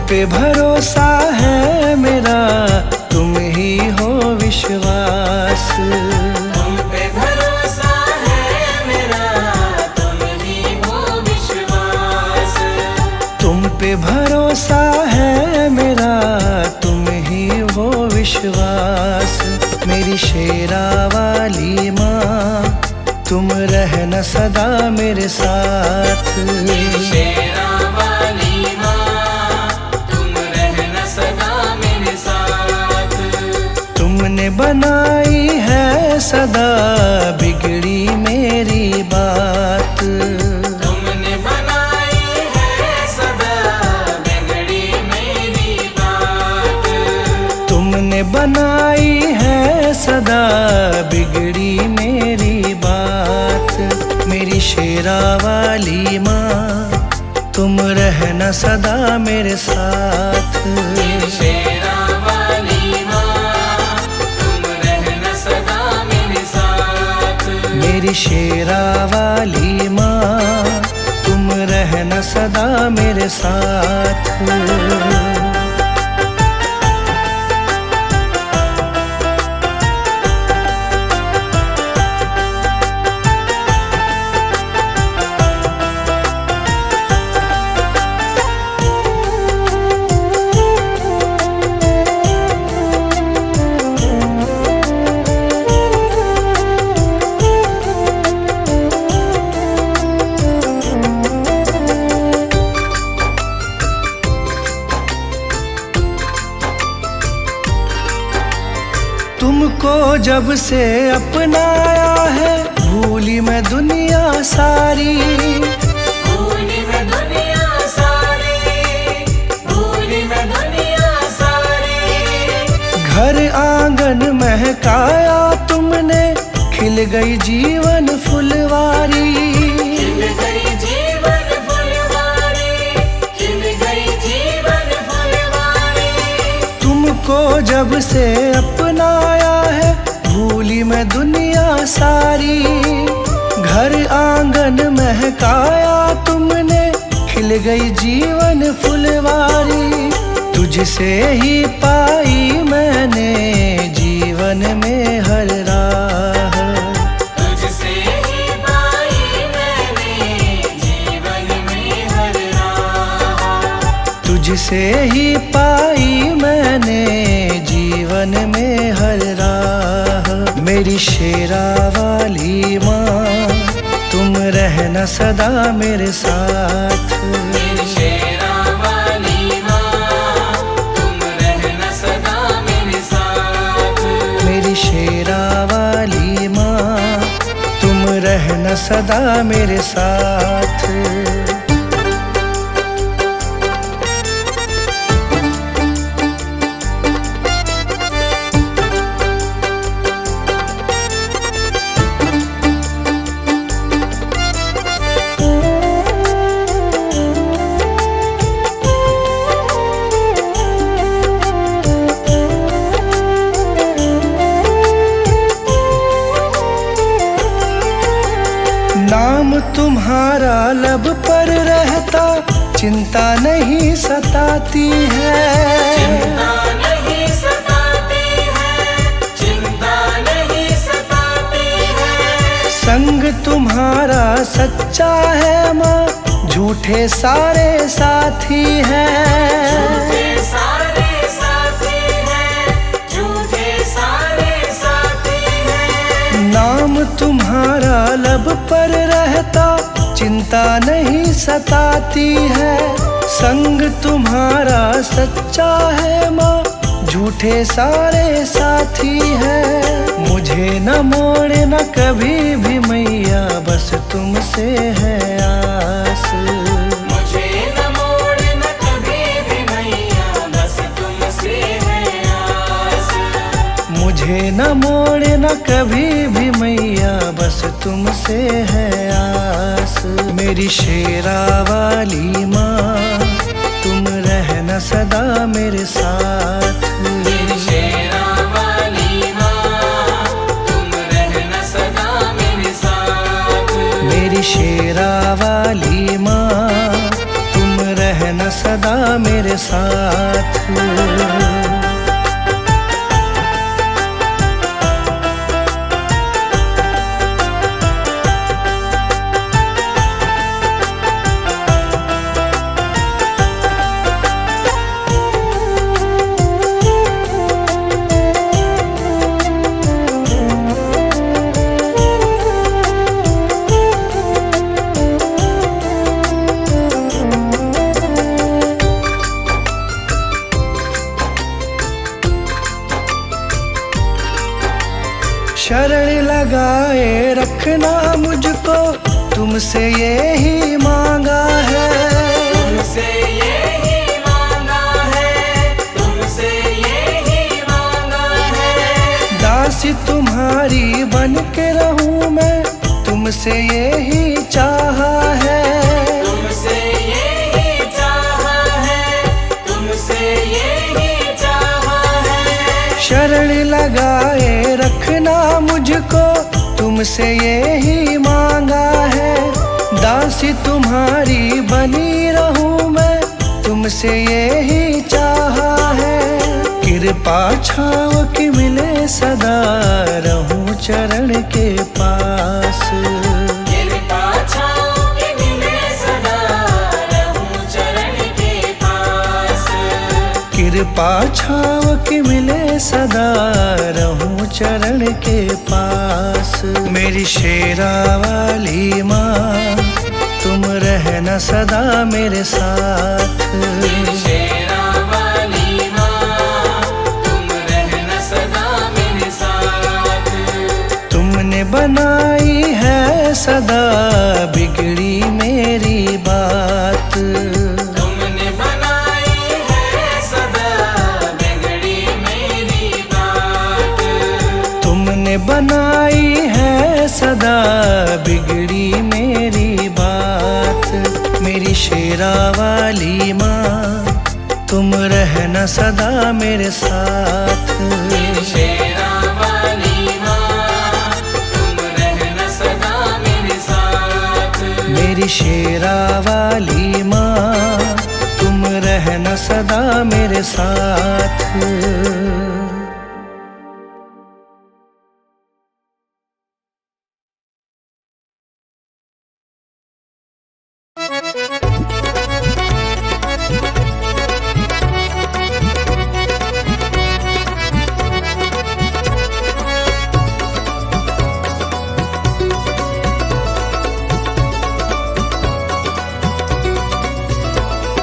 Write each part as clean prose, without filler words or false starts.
पे भरोसा है मेरा, तुम ही हो विश्वास। तुम पे भरोसा है मेरा, तुम ही हो विश्वास। तुम पे भरोसा है मेरा, तुम ही हो विश्वास। मेरी शेरा वाली माँ, तुम रहना सदा मेरे साथ। शेरा वाली माँ, तुम रहना सदा मेरे साथ। तुमने बनाई है सदा बिगड़ी मेरी बात। तुमने बनाई है सदा बिगड़ी मेरी बात। तुमने बनाई है सदा बिगड़ी मेरी बात। मेरी शेरा वाली माँ, तुम रहना सदा मेरे साथ। शेरा वाली माँ, तुम रहना सदा मेरे साथ। मेरी शेरा वाली माँ, तुम रहना सदा मेरे साथ। तुमको जब से अपनाया है, भूली मैं दुनिया सारी। भूली मैं दुनिया सारी, भूली मैं दुनिया सारी। घर आंगन महकाया तुमने, खिल गई जीवन फुलवारी। खिल गई जीवन फुलवारी, खिल गई जीवन फुलवारी। तुमको जब से अपनाया है, भूली मैं दुनिया सारी। घर आंगन महकाया तुमने, खिल गई जीवन फुलवारी। तुझसे ही पाई मैंने जीवन में हर राह। तुझसे ही पाई मैंने जीवन में हर राह। तुझसे ही पाई मैंने जीवन में हर राह। मेरी शेरा वाली माँ, तुम रहना सदा मेरे साथ। मेरी शेरा वाली माँ, तुम रहना सदा मेरे साथ। मेरी शेरा वाली माँ, तुम रहना सदा मेरे साथ। नाम तुम्हारा लब पर रहता, चिंता नहीं सताती है। चिंता नहीं सताती है, चिंता नहीं सताती है। संग तुम्हारा सच्चा है माँ, झूठे सारे साथी हैं। झूठे सारे साथी हैं, झूठे सारे साथी हैं। नाम तुम्हारा लब पर रहता, चिंता नहीं सताती है। संग तुम्हारा सच्चा है माँ, झूठे सारे साथी हैं। मुझे न मोड़ना कभी भी मैया, बस तुमसे है आस। मुझे न मोड़ना कभी भी मैया, बस तुमसे है आस। मुझे न मोड़ना कभी भी मैया, बस तुमसे है आस। मेरी शेरा वाली माँ, तुम रहना सदा मेरे साथ। मेरी शेरा वाली माँ, तुम रहना सदा मेरे साथ। मेरी शेरा वाली माँ, तुम रहना सदा मेरे साथ। शरण लगाए रखना मुझको, तुमसे यही मांगा है। तुमसे यही मांगा है, तुमसे यही मांगा है। दासी तुम्हारी बन के रहूं मैं, तुमसे यही चाहा है। तुमसे यही चाहा है, तुमसे यही चाहा है। शरण लगाए रखना मुझको, तुमसे यही मांगा है। दासी तुम्हारी बनी रहूं मैं, तुमसे यही चाहा है। कृपा छाव की मिले सदा, रहूं चरण के पास। कृपा छाव की मिले सदा, रहूं चरण के पास। कृपा छाव की मिले सदा, रहूं चरण के पास। मेरी शेरा वाली माँ, तुम रहना सदा मेरे साथ। मेरी शेरा वाली माँ, तुम रहना सदा मेरे साथ। तुमने बनाई है सदा बिगड़ी मेरी बात। तुमने बनाई है सदा बिगड़ी मेरी बात। तुमने बनाई है सदा बिगड़ी मेरी बात। मेरी शेरा वाली माँ, तुम रहना सदा मेरे साथ। मेरी शेरा वाली माँ, तुम रहना सदा मेरे साथ। मेरी शेरा वाली माँ, तुम रहना सदा मेरे साथ।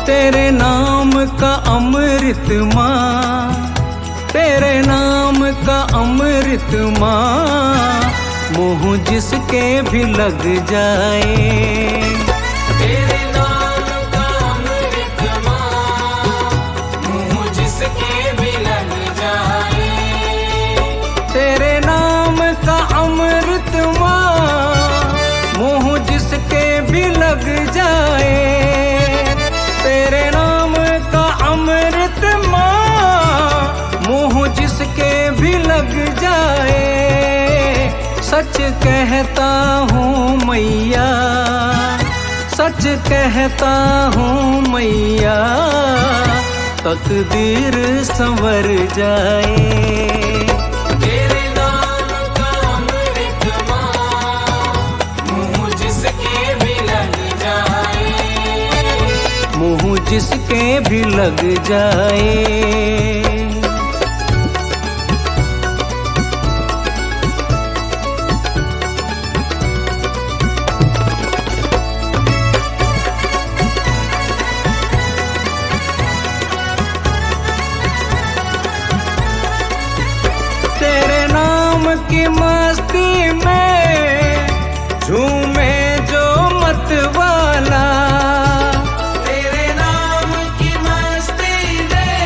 तेरे नाम का अमृत माँ, तेरे नाम का अमृत माँ, मुँह जिसके भी लग जाए। तेरे नाम का अमृत माँ, मुँह जिसके भी लग जाए। तेरे नाम का अमृत माँ, मुँह जिसके भी लग जाए। तेरे नाम का अमृत माँ, मुँह जिसके भी लग जाए। सच कहता हूँ मैया, सच कहता हूँ मैया, तकदीर संवर जाए। तेरे नाम का अमृत माँ, मुँह जिसके भी लग जाए। मुँह जिसके भी लग जाए। तेरे नाम की मस्ती में झूमे जो मत वाला। तेरे नाम की मस्ती में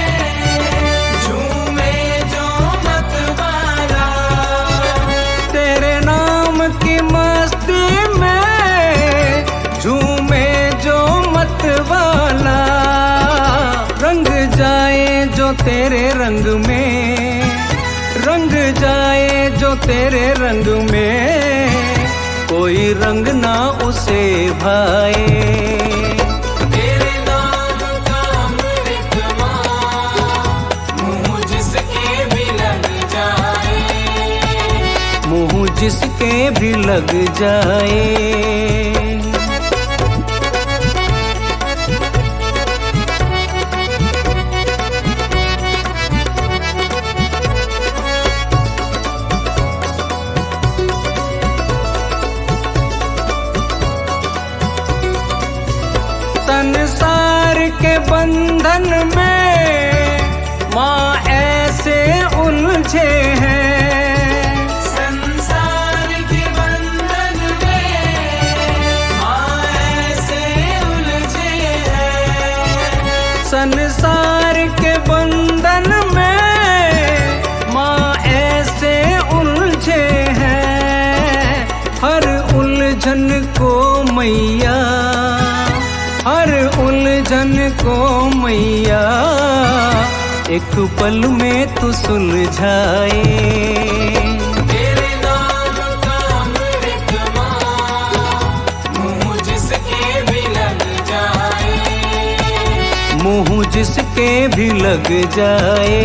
झूमे जो मत वाला। तेरे नाम की मस्ती में झूमे जो मत वाला। रंग जाए जो तेरे रंग में, रंग जाए जो तेरे रंग में, कोई रंग ना उसे भाए। तेरे नाम का अमृत भी लग जाए। संसार के बंधन में माँ ऐसे उलझे हैं, संसार के बंधन में माँ ऐसे उलझे हैं। संसार के बंधन में माँ ऐसे उलझे हैं। हर उलझन को मैया, हर उलझन को मैया एक पल में तू सुलझाए। तेरे नाम का अमृत माँ मुँह जिसके भी लग जाए, मुँह जिसके भी लग जाए।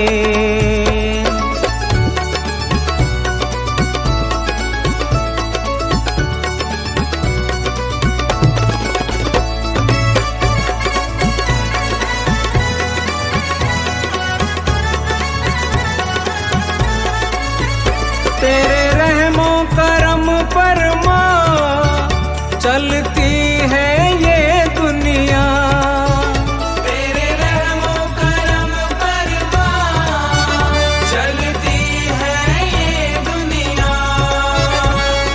तेरे रहमो करम पर माँ चलती है ये दुनिया, तेरे रहमो करम पर माँ चलती है ये दुनिया।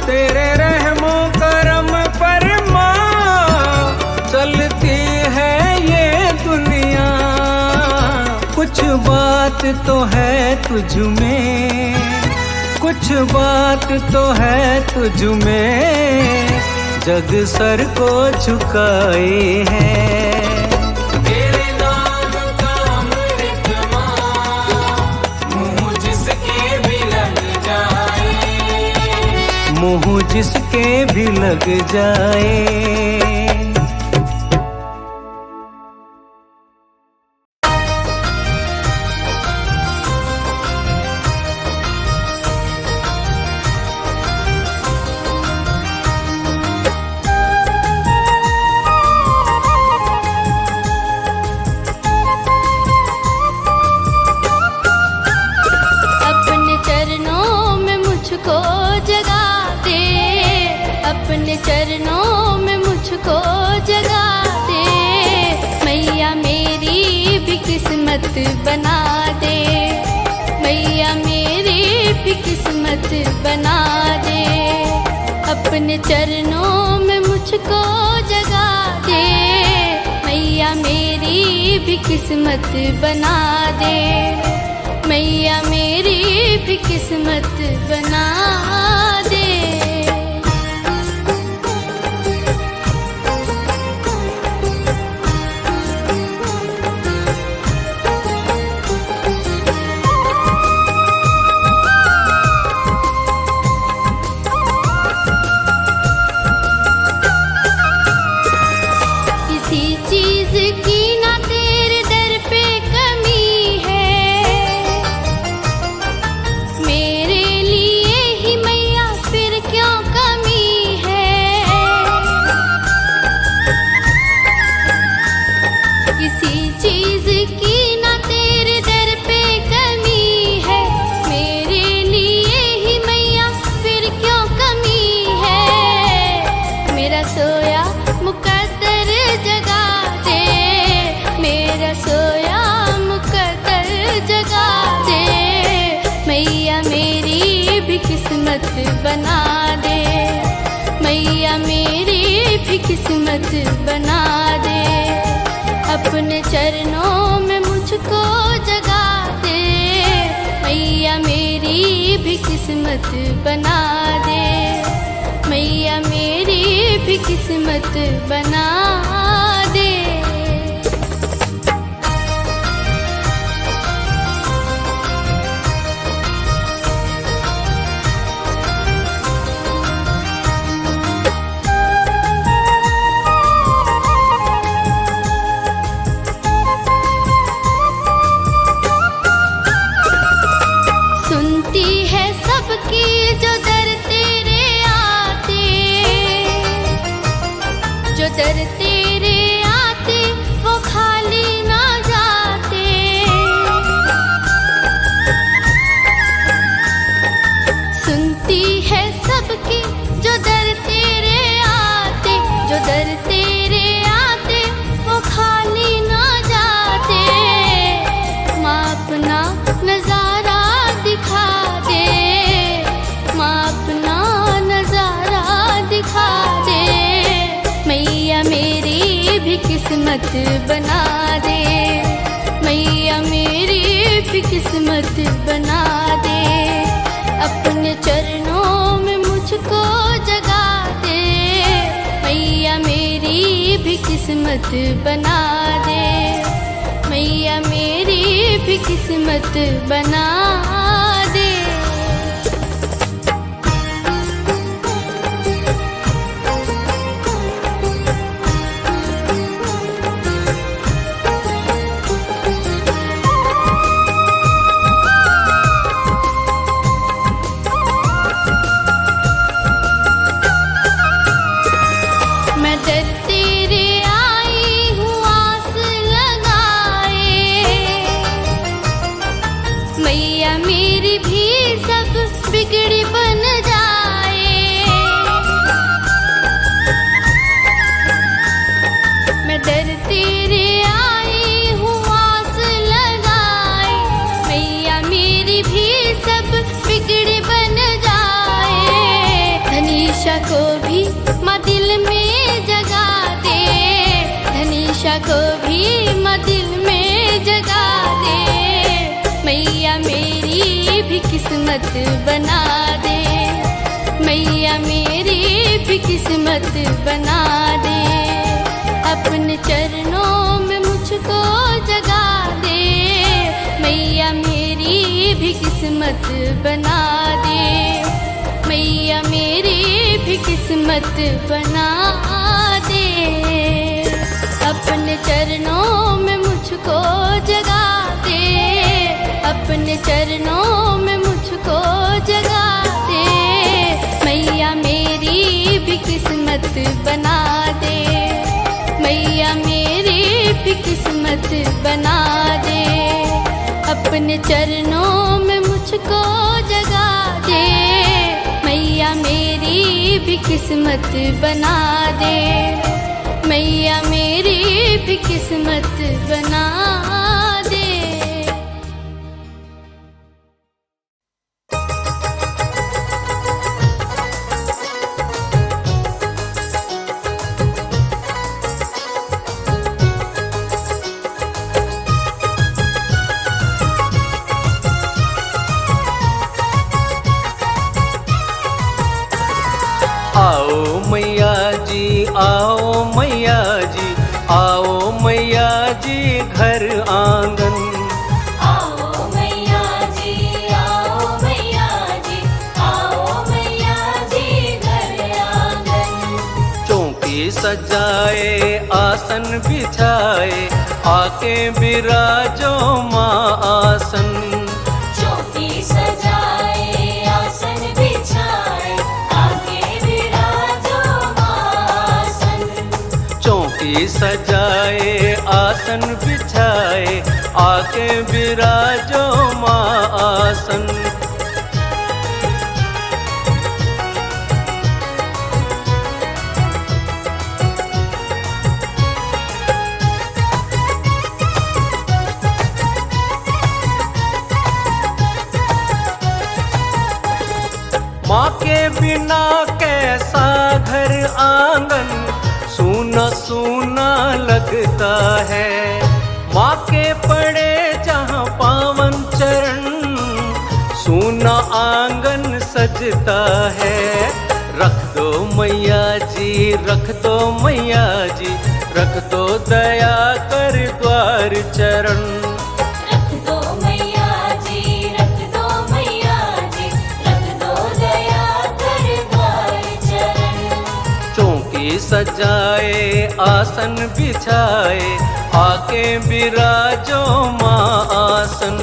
तेरे रहमो करम पर माँ चलती है ये दुनिया। कुछ बात तो है तुझ में, कुछ बात तो है तुझ में, जग सर को झुकाए हैं। तेरे नाम का अमृत माँ मुँह जिसके भी लग जाए, मुँह जिसके भी लग जाए। अपने चरणों में मुझको जगा दे मैया, मेरी भी किस्मत बना दे मैया, मेरी भी किस्मत बना दे। अपने चरणों में मुझको जगा दे मैया, मेरी भी किस्मत बना दे मैया, मेरी भी किस्मत बना दे। किस्मत बना दे मैया, मेरी भी किस्मत बना दे। अपने चरणों में मुझको जगा दे मैया, मेरी भी किस्मत बना दे मैया, मेरी भी किस्मत बना दे। सुनती है सबकी जो दर तेरे तेरे आते वो खाली ना जाते। सुनती है सबकी जो दर तेरे आते, जो दर तेरे आते वो खाली ना जाते। माँ अपना नजारा दिखा दे, माँ अपना नजारा दिखा दे। मैया मेरी भी किस्मत बना दे, मैया मेरी भी किस्मत बना दे। अपने चरणों में मुझको जगा दे, मैया मेरी भी किस्मत बना दे, मैया मेरी भी किस्मत बना दे। मैं डर तेरे आई हूँ आस लगाए, मैया मेरी भी सब बिगड़ी बन जाए। मैं डर तेरे आई हूँ आस लगाए, मैया मेरी भी सब बिगड़ी बन जाए। धनीशा को भी माँ दिल में जगा दे, धनीशा को भी माँ दिल में जगा दे। मैया मेरी भी किस्मत बना दे, मैया मेरी भी किस्मत बना दे। अपने चरणों में मुझको जगा दे, मैया मेरी भी किस्मत बना दे, मैया मेरी भी किस्मत बना दे। अपने चरणों में मुझको जगा दे, अपने चरणों में मुझको जगा दे। मैया मेरी भी किस्मत बना दे, मैया मेरी भी किस्मत बना दे। अपने चरणों में मुझको जगा दे, मैया मेरी भी किस्मत बना दे, मैया मेरी भी किस्मत बना दे। आओ मैया जी, आओ मैया जी, आओ मैया जी घर आंगन। आओ मैया जी, आओ मैया जी, आओ मैया जी घर आंगन। चौकी सजाए आसन बिछाए, आके बिराजो माँ आसन। चौकी सजाए आसन बिछाए, आगे विराजो आसन। चौकी सजाए आसन बिछाए, आके बिराजो माँ आसन। माँ के बिना कैसा घर आंगन सूना सूना लगता है। माँ के पड़े जहाँ पावन चरण, सूना आंगन सजता है। रख दो मैया जी, रख दो मैया जी, रख दो दया कर द्वार चरण। रख दो मैया जी, रख दो मैया जी, रख दो दया कर द्वार चरण। चौकी सजाए आसन बिछाए, आके बिराजो माँ आसन।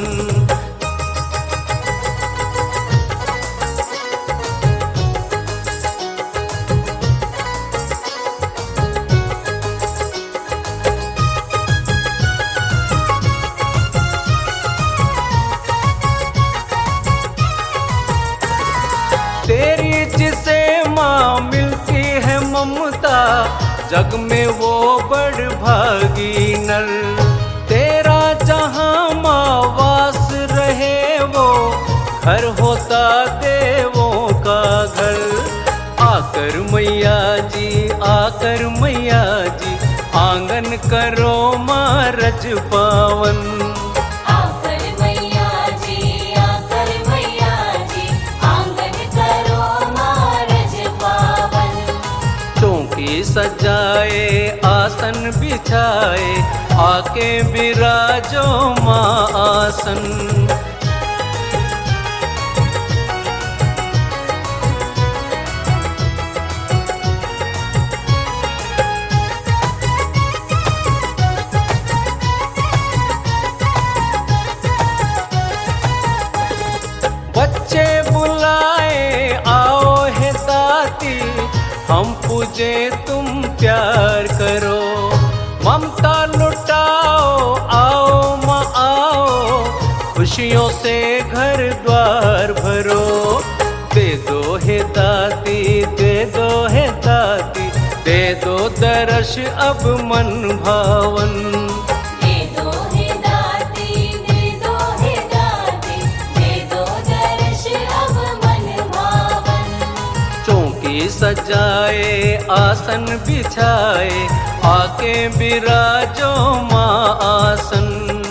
जग में वो बड़ भागी नर। तेरा जहाँ माँ वास रहे वो घर होता देवों का घर। आकर मैया जी, आकर मैया जी, आंगन करो माँ रज पावन। आकर मैया जी, आकर मैया जी, आंगन करो मारज पावन। चौकी सजाए आसन बिछाए, आके बिराजो माँ आसन। बच्चे बुलाए आओ है दाती, हम पूजे तुम प्यार करो। ममता लुटाओ आओ माँ आओ, खुशियों से घर द्वार भरो। दे दो है दाती, दे दो है दाती, दे दो दर्श अब मन भावन। दे दो है दाती, दे दो है दाती, दे दो दर्श अब मन भावन। चौकी सजाए आसन बिछाए, आके बिराजो माँ आसन।